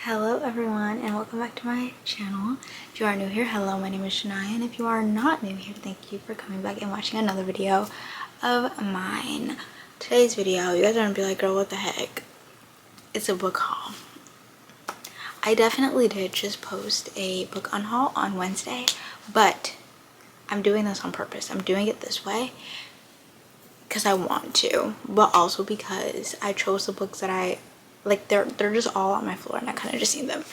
Hello everyone and welcome back to my channel. If you are new here, hello, my name is Shania, and if you are not new here, thank you for coming back and watching another video of mine. Today's video, you guys are gonna be like, girl, what the heck? It's a book haul. I definitely did just post a book unhaul on Wednesday, but I'm doing this on purpose. I'm doing it this way because I want to, but also because I chose the books that I like. They're just all on my floor and I kind of just need them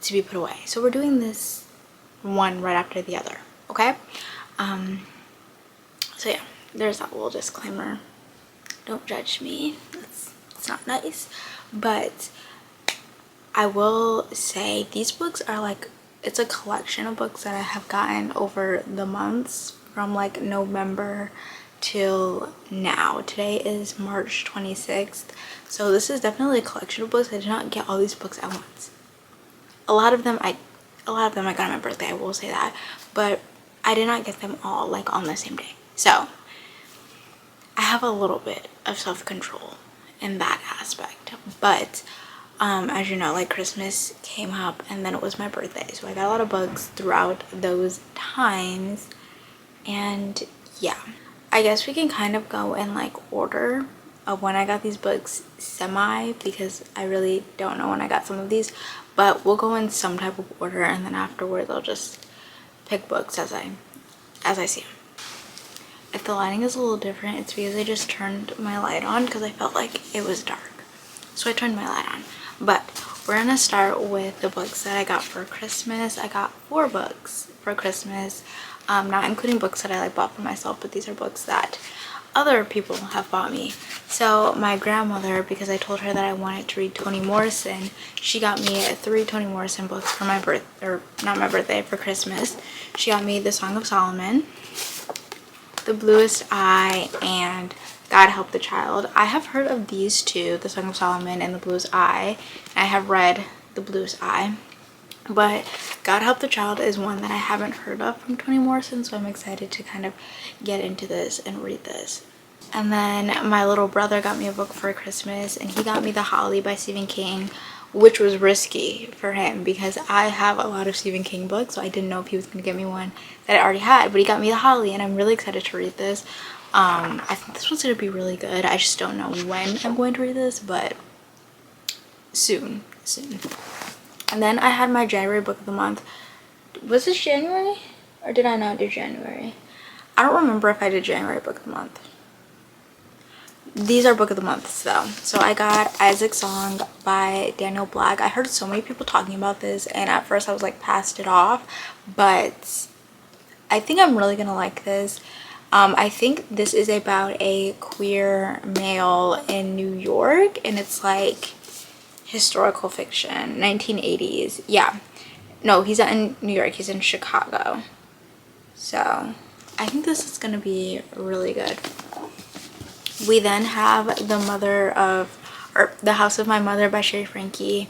to be put away. So we're doing this one right after the other, okay? So yeah, there's that little disclaimer. Don't judge me. It's not nice. But I will say these books are like, it's a collection of books that I have gotten over the months from like November till now. Today is March 26th, so this is definitely a collection of books. I did not get all these books at once. A lot of them I got on my birthday, I will say that, but I did not get them all like on the same day. So I have a little bit of self-control in that aspect. But as you know, like Christmas came up and then it was my birthday, so I got a lot of books throughout those times. And yeah, I guess we can kind of go in like order of when I got these books, semi, because I really don't know when I got some of these, but we'll go in some type of order, and then afterwards I'll just pick books as I see them. If the lighting is a little different, it's because I just turned my light on because I felt like it was dark, so I turned my light on. But we're gonna start with the books that I got for Christmas. I got 4 books for Christmas, not including books that I like bought for myself, but these are books that other people have bought me. So my grandmother, because I told her that I wanted to read Toni Morrison, she got me 3 Toni Morrison books for my birthday, for Christmas. She got me The Song of Solomon, The Bluest Eye, and God Help the Child. I have heard of these two, The Song of Solomon and The Bluest Eye. I have read The Bluest Eye, but God Help the Child is one that I haven't heard of from Toni Morrison, so I'm excited to kind of get into this and read this. And then my little brother got me a book for Christmas, and he got me The Holly by Stephen King, which was risky for him because I have a lot of Stephen King books, so I didn't know if he was going to get me one that I already had, but he got me The Holly, and I'm really excited to read this. I think this one's going to be really good. I just don't know when I'm going to read this, but soon. And then I had my January book of the month. Was this January? Or did I not do January? I don't remember if I did January book of the month. These are book of the months though. So I got Isaac's Song by Daniel Black. I heard so many people talking about this, and at first I was like passed it off, but I think I'm really gonna like this. I think this is about a queer male in New York, and it's like historical fiction, 1980s. Yeah, no, he's not in New York, he's in Chicago. So I think this is gonna be really good. We then have The House of My Mother by Sherry Frankie.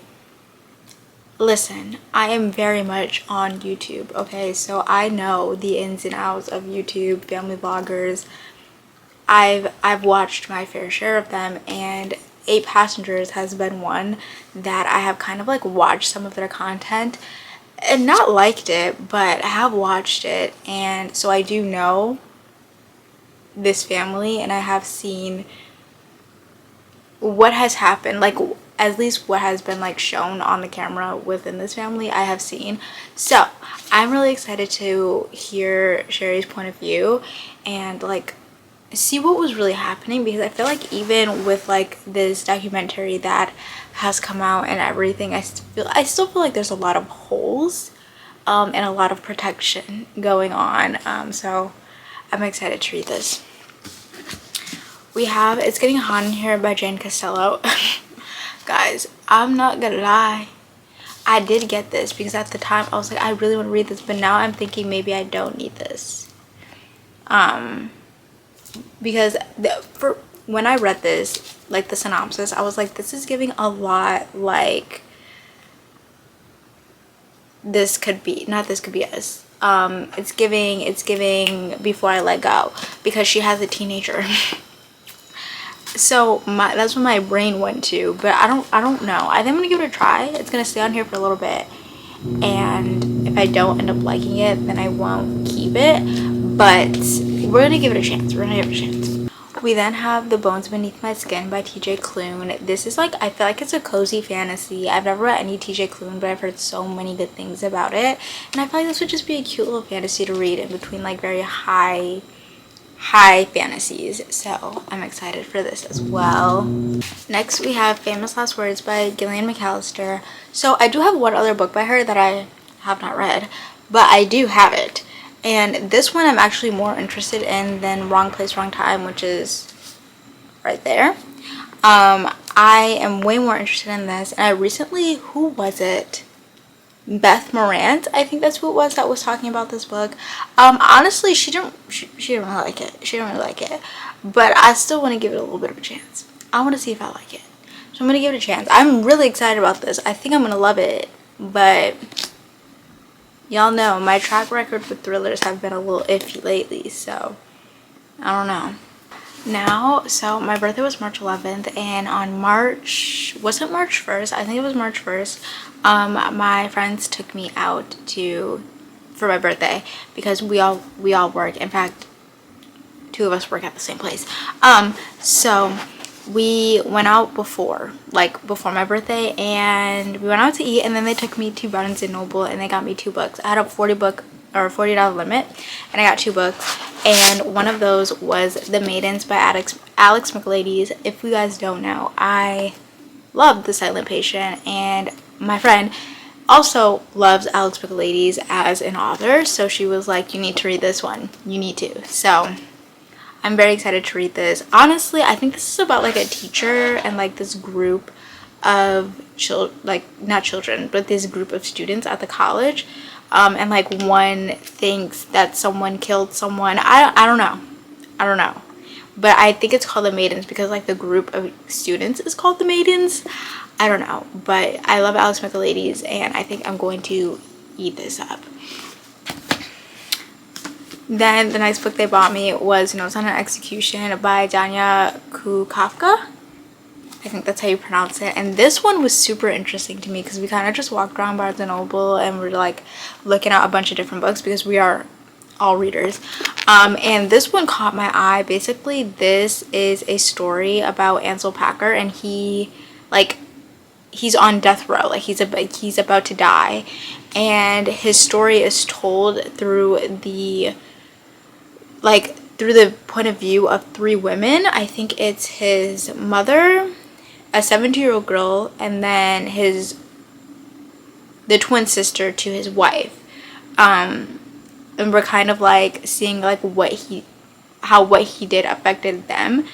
Listen, I am very much on YouTube, okay? So I know the ins and outs of YouTube, family vloggers. I've watched my fair share of them, and 8 Passengers has been one that I have kind of like watched some of their content and not liked it, but I have watched it, and so I do know this family, and I have seen what has happened, like at least what has been like shown on the camera within this family I have seen. So I'm really excited to hear Sherry's point of view and like see what was really happening, because I feel like even with like this documentary that has come out and everything, I still feel like there's a lot of holes and a lot of protection going on. So I'm excited to read this. We have It's Getting Hot in Here by Jane Costello. Guys, I'm not gonna lie, I did get this because at the time I was like, I really want to read this, but now I'm thinking maybe I don't need this. Because when I read this, like the synopsis, I was like, this is giving a lot like This Could Be, not This Could Be Us. It's giving Before I Let Go, because she has a teenager. So that's what my brain went to, but I don't know. I think I'm gonna give it a try. It's gonna stay on here for a little bit, and if I don't end up liking it, then I won't keep it. But we're gonna give it a chance. We're gonna give it a chance. We then have The Bones Beneath My Skin by TJ Klune. This is like, I feel like it's a cozy fantasy. I've never read any TJ Klune, but I've heard so many good things about it, and I feel like this would just be a cute little fantasy to read in between like very high fantasies. So I'm excited for this as well. Next we have Famous Last Words by Gillian McAllister. So I do have one other book by her that I have not read, but I do have it. And this one I'm actually more interested in than Wrong Place, Wrong Time, which is right there. I am way more interested in this, and I recently, who was it? Beth Morant, I think that's who it was that was talking about this book. Honestly, she didn't really like it. She didn't really like it, but I still want to give it a little bit of a chance. I want to see if I like it, so I'm gonna give it a chance. I'm really excited about this. I think I'm gonna love it, but y'all know my track record with thrillers have been a little iffy lately, so I don't know. Now, so my birthday was March 11th, and on March 1st, I think it was March 1st, my friends took me out for my birthday, because we all work. In fact, two of us work at the same place. So we went out before my birthday, and we went out to eat, and then they took me to Barnes & Noble and they got me 2 books. I had a $40 limit, and I got 2 books, and one of those was The Maidens by Alex McLadies. If you guys don't know, I love The Silent Patient, and my friend also loves Alex McLadies as an author, so she was like, you need to read this one, you need to. So I'm very excited to read this. Honestly, I think this is about like a teacher and like this group of not children, but this group of students at the college, and like one thinks that someone killed someone. I don't know, but I think it's called The Maidens because like the group of students is called The Maidens. I don't know, but I love Alex McLadies, and I think I'm going to eat this up. Then the next book they bought me was Notes on an Execution by Danya Kukafka. I think that's how you pronounce it. And this one was super interesting to me because we kind of just walked around Barnes & Noble and we're like looking at a bunch of different books because we are all readers. And this one caught my eye. Basically, this is a story about Ansel Packer, and he's on death row. Like he's about to die, and his story is told through the point of view of 3 women. I think it's his mother, a 17-year-old girl, and then the twin sister to his wife. And we're kind of like seeing like how what he did affected them.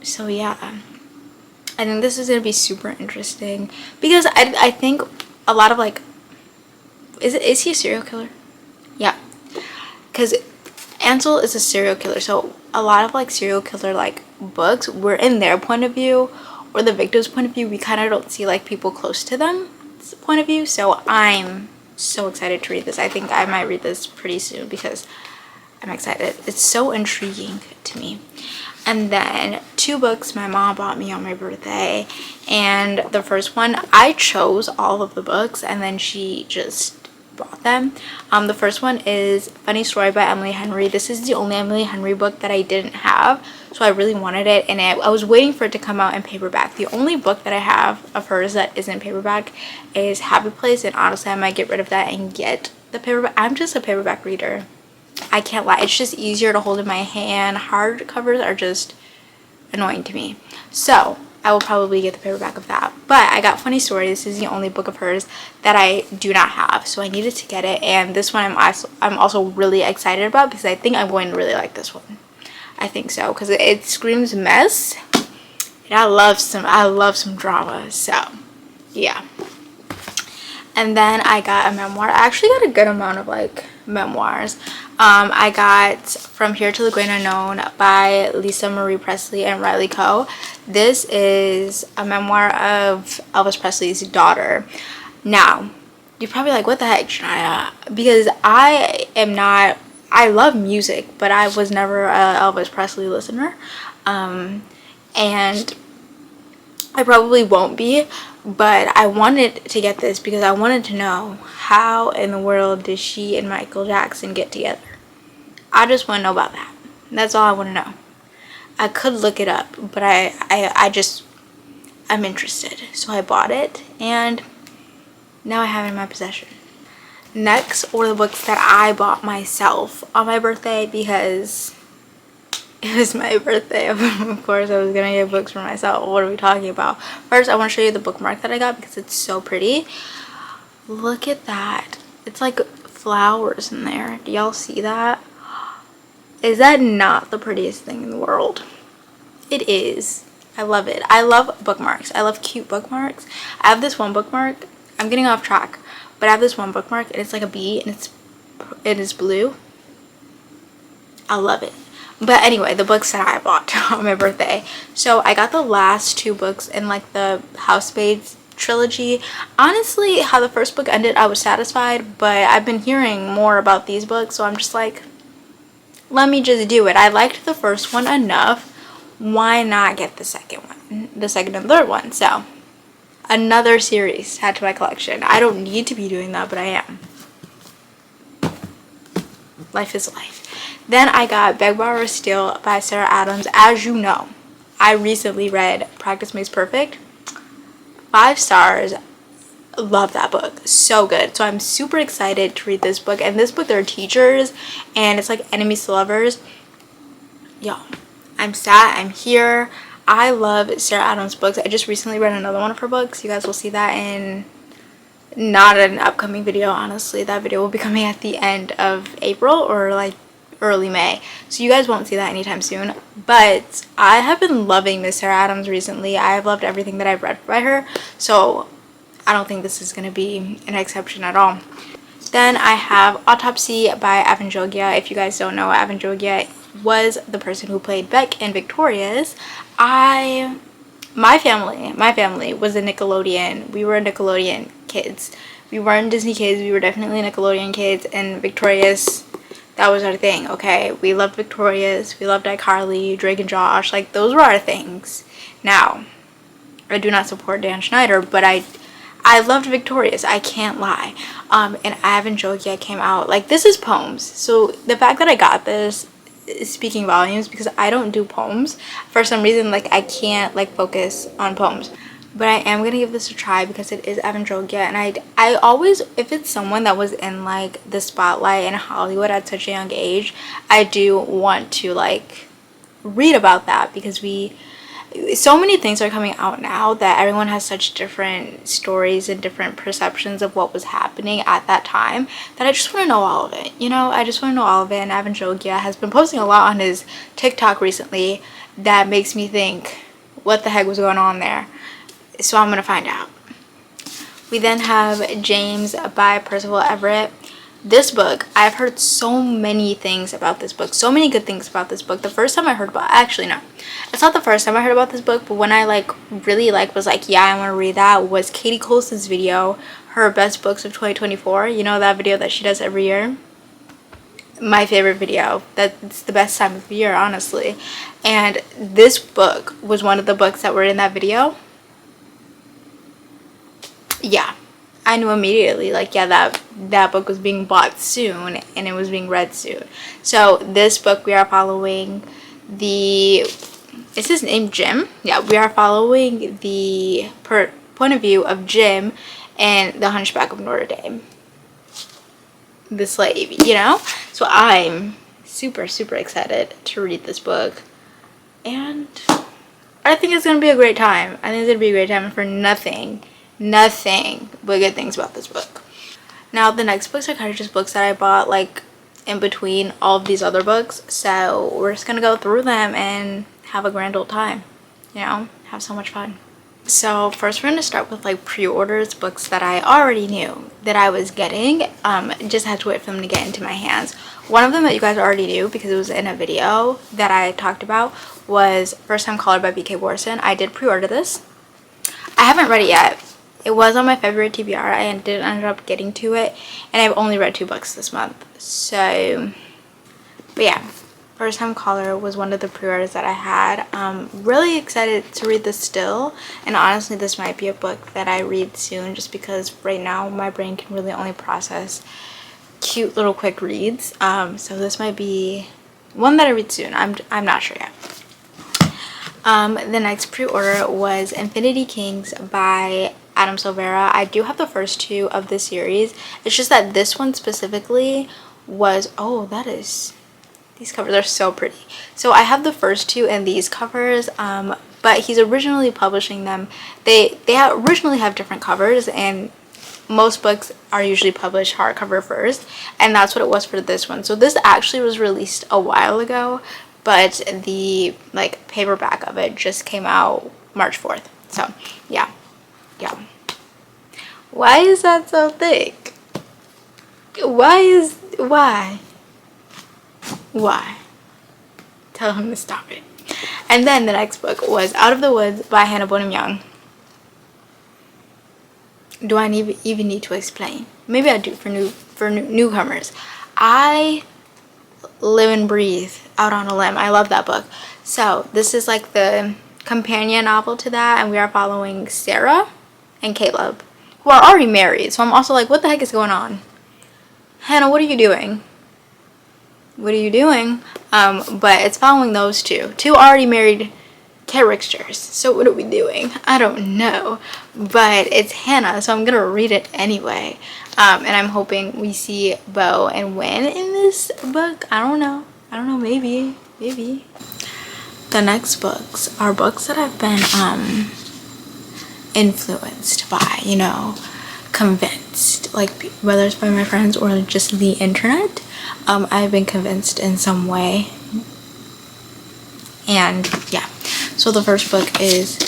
So yeah, I think this is gonna be super interesting because I think a lot of like, is he a serial killer? Yeah, because Ansel is a serial killer, so a lot of like serial killer like books, we're in their point of view or the victim's point of view. We kind of don't see like people close to them point of view. So I'm so excited to read this. I think I might read this pretty soon because I'm excited. It's so intriguing to me. And then 2 books my mom bought me on my birthday, and the first one, I chose all of the books and then she just bought them. The first one is Funny Story by Emily Henry. This is the only Emily Henry book that I didn't have, so I really wanted it, and I was waiting for it to come out in paperback. The only book that I have of hers that isn't paperback is Happy Place, and honestly I might get rid of that and get the paperback. I'm just a paperback reader, I can't lie. It's just easier to hold in my hand. Hardcovers are just annoying to me, so I will probably get the paperback of that. But I got Funny Story. This is the only book of hers that I do not have, so I needed to get it. And this one I'm also really excited about because I think I'm going to really like this one. I think so because it screams mess, and I love some drama. So yeah. And then I got a memoir. I actually got a good amount of like memoirs. I got From Here to the Great Unknown by Lisa Marie Presley and Riley Coe. This is a memoir of Elvis Presley's daughter. Now, you're probably like, what the heck, Shania? Because I love music, but I was never a Elvis Presley listener. And I probably won't be, but I wanted to get this because I wanted to know, how in the world did she and Michael Jackson get together? I just want to know about that. That's all I want to know. I could look it up, but I'm interested. So I bought it, and now I have it in my possession. Next were the books that I bought myself on my birthday, because it was my birthday. Of course I was gonna get books for myself. What are we talking about? First, I want to show you the bookmark that I got because it's so pretty. Look at that. It's like flowers in there. Do y'all see that? Is that not the prettiest thing in the world? It is. I love it. I love bookmarks. I love cute bookmarks. I have this one bookmark. I'm getting off track, but I have this one bookmark and it's like a bee, and it is blue. I love it. But anyway, the books that I bought on my birthday. So I got the last two books in like the Housemaid's trilogy. Honestly, how the first book ended, I was satisfied, but I've been hearing more about these books, so I'm just like, let me just do it. I liked the first one enough. Why not get the second one? The second and third one. So another series to add to my collection. I don't need to be doing that, but I am. Life is life. Then I got Beg, Borrow, Steal by Sarah Adams. As you know, I recently read Practice Makes Perfect. 5 stars. Love that book. So good. So I'm super excited to read this book. And this book, they're teachers, and it's like enemies to lovers. Yo, I'm sad. I'm here. I love Sarah Adams books. I just recently read another one of her books. You guys will see that in not an upcoming video, honestly. That video will be coming at the end of April or like early May, so you guys won't see that anytime soon. But I have been loving Miss Sarah Adams recently. I have loved everything that I've read by her, so I don't think this is going to be an exception at all. Then I have Autopsy by Avanjogia. If you guys don't know, Avanjogia was the person who played Beck in Victorious. My family was a Nickelodeon. We were Nickelodeon kids. We weren't Disney kids. We were definitely Nickelodeon kids, and Victorious, that was our thing, okay? We loved Victorious. We loved iCarly, Drake and Josh. Like, those were our things. Now, I do not support Dan Schneider, but I loved Victorious. I can't lie. And Avanjogia came out. Like, this is poems. So the fact that I got this is speaking volumes, because I don't do poems. For some reason, like, I can't, like, focus on poems. But I am gonna give this a try because it is Avanjogia, and I always, if it's someone that was in like the spotlight in Hollywood at such a young age, I do want to like read about that, because so many things are coming out now that everyone has such different stories and different perceptions of what was happening at that time, that I just want to know all of it. You know, I just want to know all of it. And Avanjogia has been posting a lot on his TikTok recently that makes me think, what the heck was going on there? So I'm gonna find out. We then have James by Percival Everett. This book, I've heard so many things about this book, so many good things about this book. The first time I heard about, actually no, it's not the first time I heard about this book, but when I like really like was like, yeah, I want to read that, was Katie Coulson's video, her best books of 2024. You know, that video that she does every year? My favorite video. That's the best time of the year, honestly. And this book was one of the books that were in that video. Yeah, I knew immediately, like, yeah, that book was being bought soon and it was being read soon. So this book, we are following is his name Jim? Yeah, we are following the point of view of Jim and the Hunchback of Notre Dame, the slave, you know? So I'm super, super excited to read this book, and I think it's gonna be a great time. I think it's gonna be a great time, for nothing but good things about this book. Now the next books are kind of just books that I bought like in between all of these other books, so we're just gonna go through them and have a grand old time, you know, have so much fun. So first we're going to start with like pre-orders, books that I already knew that I was getting, just had to wait for them to get into my hands. One of them that you guys already knew because it was in a video that I talked about was First Time Caller by B.K. Borson. I did pre-order this. I haven't read it yet. It was on my February TBR. I ended up getting to it, and I've only read 2 books this month. So, but yeah, First Time Caller was one of the pre-orders that I had. Really excited to read this still, and honestly this might be a book that I read soon, just because right now my brain can really only process cute little quick reads. So this might be one that I read soon. I'm not sure yet. The next pre-order was Infinity Kings by Adam Silvera. I do have the first two of this series. It's just that this one specifically was, oh, these covers are so pretty. So I have the first two in these covers, but he's originally publishing them. They originally have different covers, and most books are usually published hardcover first, and that's what it was for this one. So this actually was released a while ago, but the like paperback of it just came out March 4th. So yeah. Why is that so thick? Why? Tell him to stop it. And then the next book was Out of the Woods by Hannah Bonham Young. Do I even need to explain? Maybe I do for newcomers. I live and breathe Out on a Limb. I love that book. So this is like the companion novel to that, and we are following Sarah and Caleb, who are already married. So I'm also like, what the heck is going on? Hannah, what are you doing? But it's following those two already married characters. So what are we doing? I don't know, but it's Hannah, so I'm gonna read it anyway. And I'm hoping we see Bo and Win in this book. I don't know, maybe. The next books are books that I've been influenced by, you know, convinced, like whether it's by my friends or just the internet. I've been convinced in some way, and yeah. So the first book is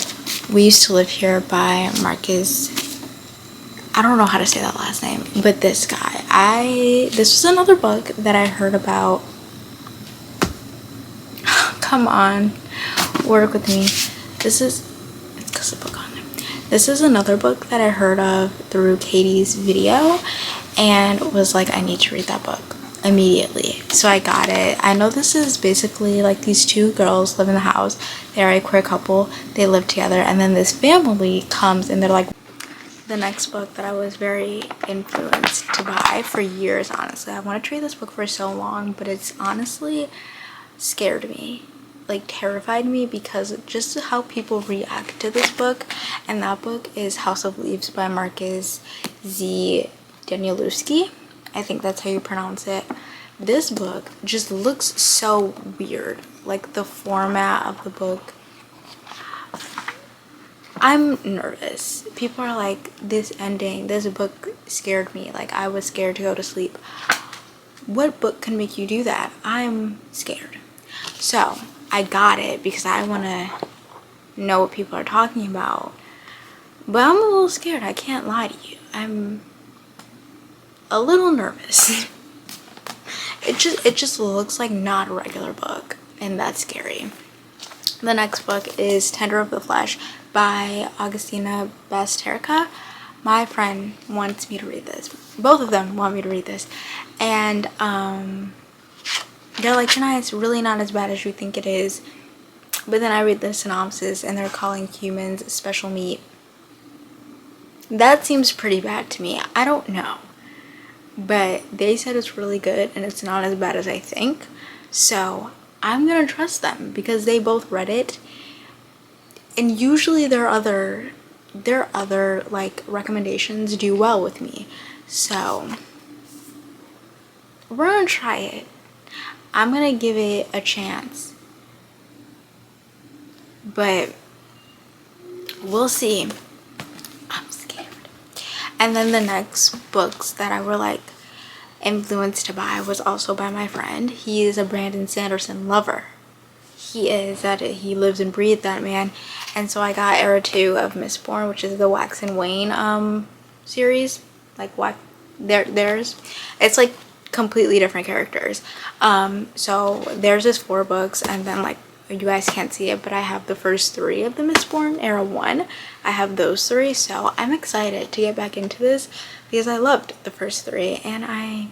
We Used to Live Here by Marcus. I don't know how to say that last name, but this guy. This was another book that I heard about. Come on, work with me. This is another book that I heard of through Katie's video, and was like, I need to read that book immediately. So I got it. I know this is basically like these two girls live in the house. They're a queer couple. They live together, and then this family comes and they're like. The next book that I was very influenced to buy for years, honestly. I wanted to read this book for so long, but it's honestly scared me, like terrified me, because just how people react to this book. And that book is House of Leaves by Marcus Z. Danielewski. I think that's how you pronounce it. This book just looks so weird, like the format of the book. I'm nervous. People are like, this book scared me. Like, I was scared to go to sleep. What book can make you do that? I'm scared. So I got it because I want to know what people are talking about. But I'm a little scared. I can't lie to you. I'm a little nervous. It just looks like not a regular book, and that's scary. The next book is Tender of the Flesh by Augustina Basterrica. My friend wants me to read this. Both of them want me to read this. And they're like, Janai, it's really not as bad as you think it is. But then I read the synopsis and they're calling humans special meat. That seems pretty bad to me. I don't know. But they said it's really good and it's not as bad as I think. So I'm gonna trust them because they both read it. And usually their other like recommendations do well with me. So we're gonna try it. I'm gonna give it a chance. But we'll see. I'm scared. And then the next books that I were like influenced to buy was also by my friend. He is a Brandon Sanderson lover. He is that. He lives and breathes that man. And so I got Era 2 of Mistborn, which is the Wax and Wayne series. Like theirs. It's like completely different characters. So theirs is 4 books, and then like you guys can't see it, but I have the first 3 of the Mistborn Era 1. I have those 3, so I'm excited to get back into this because I loved the first 3, and I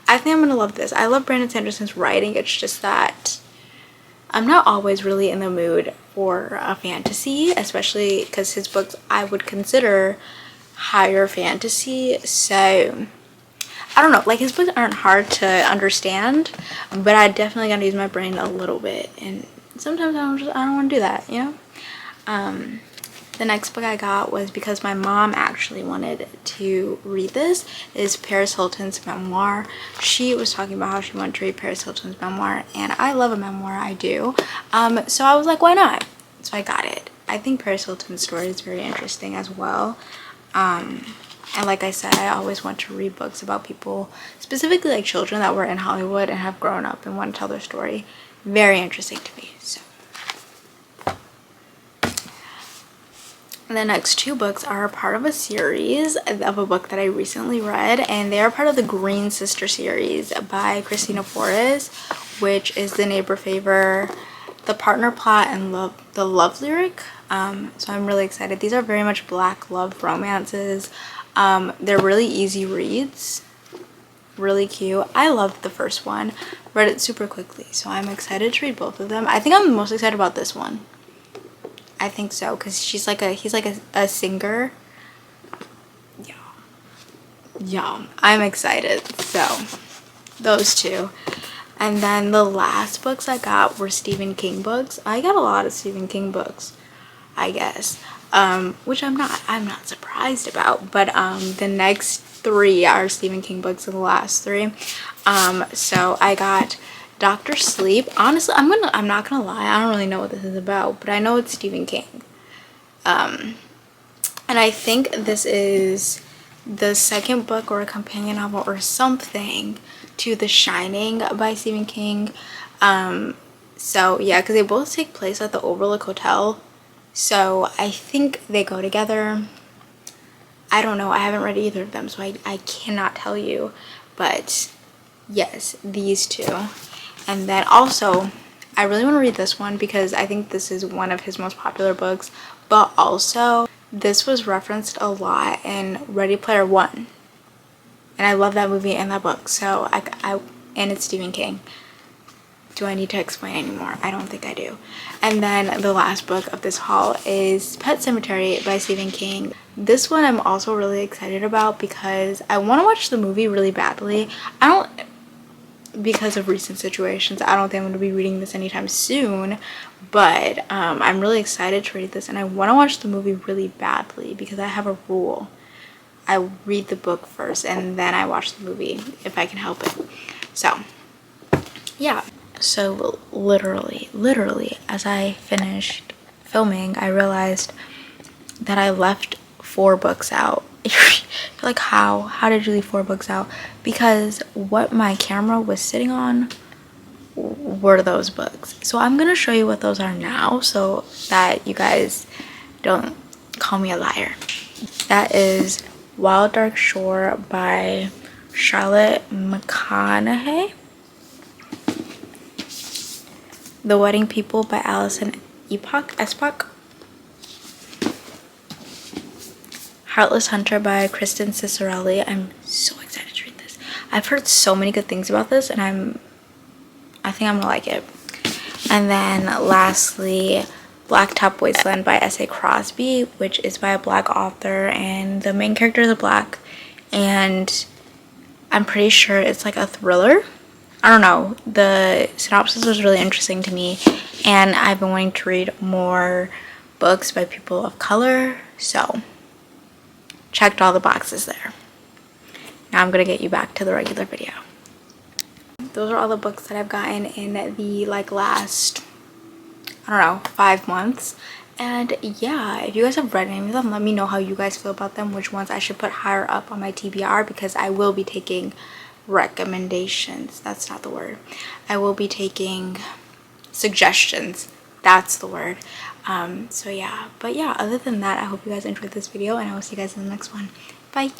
I think I'm gonna love this. I love Brandon Sanderson's writing. It's just that I'm not always really in the mood for a fantasy, especially because his books I would consider higher fantasy. So I don't know, like his books aren't hard to understand, but I definitely gotta use my brain a little bit, and sometimes I don't want to do that, you know. The next book I got was because my mom actually wanted to read this, is Paris Hilton's memoir. She was talking about how she wanted to read Paris Hilton's memoir, and I love a memoir, I do. So I was like, why not? So I got it. I think Paris Hilton's story is very interesting as well. And like I said, I always want to read books about people, specifically like children that were in Hollywood and have grown up and want to tell their story. Very interesting to me. So the next two books are a part of a series of a book that I recently read, and they are part of the Green Sister series by Christina Forrest, which is The Neighbor Favor, The Partner Plot, and The Love Lyric. So I'm really excited. These are very much Black love romances. They're really easy reads, really cute. I loved the first one, read it super quickly, so I'm excited to read both of them. I think I'm most excited about this one. I think so, because he's like a singer. Yeah, I'm excited. So those two. And then the last books I got were Stephen King books. I got a lot of Stephen King books, I guess, which I'm not surprised about, but the next three are Stephen King books, and the last three. So I got Dr. Sleep. Honestly, I'm not gonna lie, I don't really know what this is about, but I know it's Stephen King. And I think this is the second book or a companion novel or something to The Shining by Stephen King. So yeah, because they both take place at the Overlook Hotel, so I think they go together. I don't know, I haven't read either of them, so I cannot tell you, but yes, these two. And then also, I really want to read this one because I think this is one of his most popular books, but also this was referenced a lot in Ready Player One, and I love that movie and that book, so and it's Stephen King. Do I need to explain anymore? I don't think I do. And then the last book of this haul is Pet Sematary by Stephen King. This one I'm also really excited about because I want to watch the movie really badly. Because of recent situations, I don't think I'm going to be reading this anytime soon, but I'm really excited to read this, and I want to watch the movie really badly because I have a rule. I read the book first and then I watch the movie if I can help it. So yeah, so literally as I finished filming, I realized that I left 4 books out. Like, how did you leave 4 books out? Because what my camera was sitting on were those books. So I'm gonna show you what those are now so that you guys don't call me a liar. That is Wild Dark Shore by Charlotte McConaughey, The Wedding People by Alison Espach, Heartless Hunter by Kristen Cicerelli. I'm so excited to read this. I've heard so many good things about this, and I think I'm gonna like it. And then lastly, Blacktop Wasteland by S.A. Crosby, which is by a Black author, and the main character is a Black, and I'm pretty sure it's like a thriller. I don't know, the synopsis was really interesting to me, and I've been wanting to read more books by people of color, so checked all the boxes there. Now I'm gonna get you back to the regular video. Those are all the books that I've gotten in the last, I don't know, 5 months. And yeah, if you guys have read any of them, let me know how you guys feel about them, which ones I should put higher up on my TBR, because I will be taking recommendations. That's not the word. I will be taking suggestions. That's the word. So yeah, but yeah, other than that, I hope you guys enjoyed this video, and I will see you guys in the next one. Bye.